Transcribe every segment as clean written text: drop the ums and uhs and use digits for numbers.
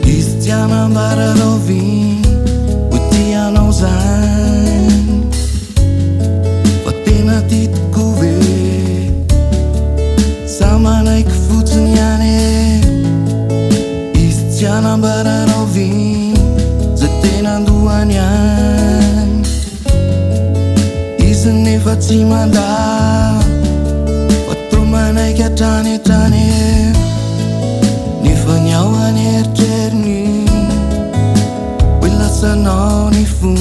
Istiana bararovi, utiana uzan, fatena tit kuve, sama naik futsuniane. Istiana bararovi, zatena duanian, isne fatsimanda, fatoma naik atane tane. Nifanyawan erterni, wilasanau ni fun,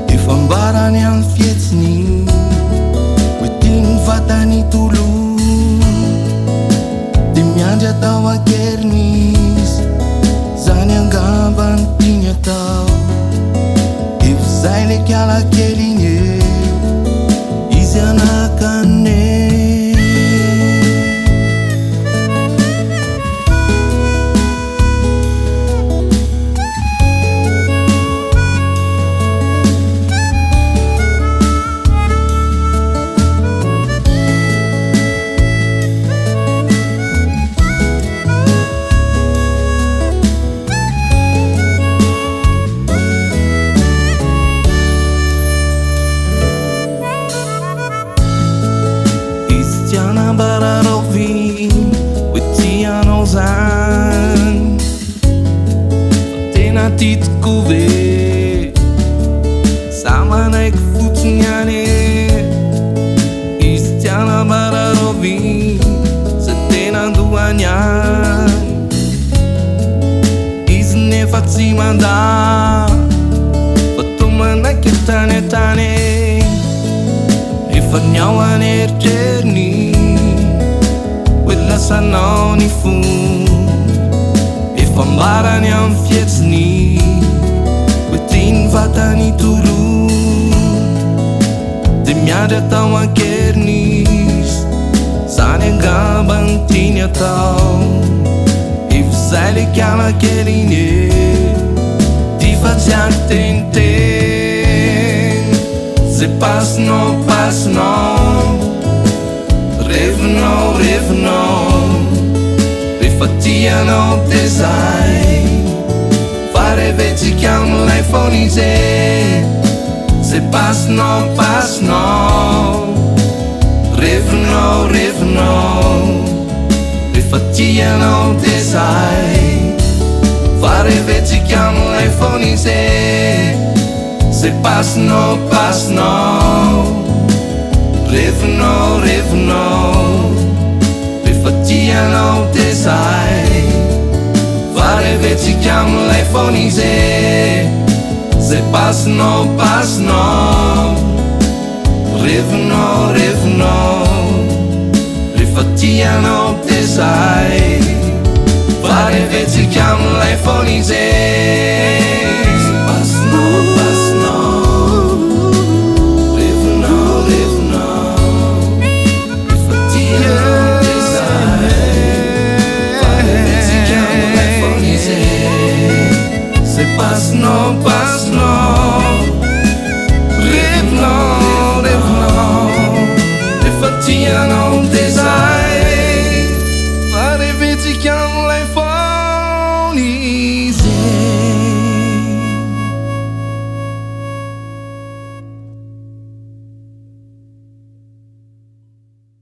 ifambaran yang fietsni, witin fatani tulu, dimyanja tawa kernis, zan yang gaban tinya tau, if zaile kyala kelinye, iziana kane. Istiana bararovi, utiana uzan, fatena tit kuve, sama naik futsuniane. Istiana bararovi, zatena duanian, isne fatsimanda, fatoma naik tane tane. Ifanyawan erterni, wilasanau ni fun, ifambaran yang fietsni, witin fatani tulu, dimyada tawa kernis, zane gaban tinya tau, if zaile kyala keline, tifatiak tenten. Se pasno, revno, rifatiano design, fare veci chiam l'iPhone-ize. Se pasno, revno, rifatiano design, fare veci chiam l'iPhone-ize. Se pasno, revno, rifatiano design, fare veci chiam l'iPhone-ize. Se pasno, revno, rifatiano design, fare veci chiam l'iPhone-ize. Se pasno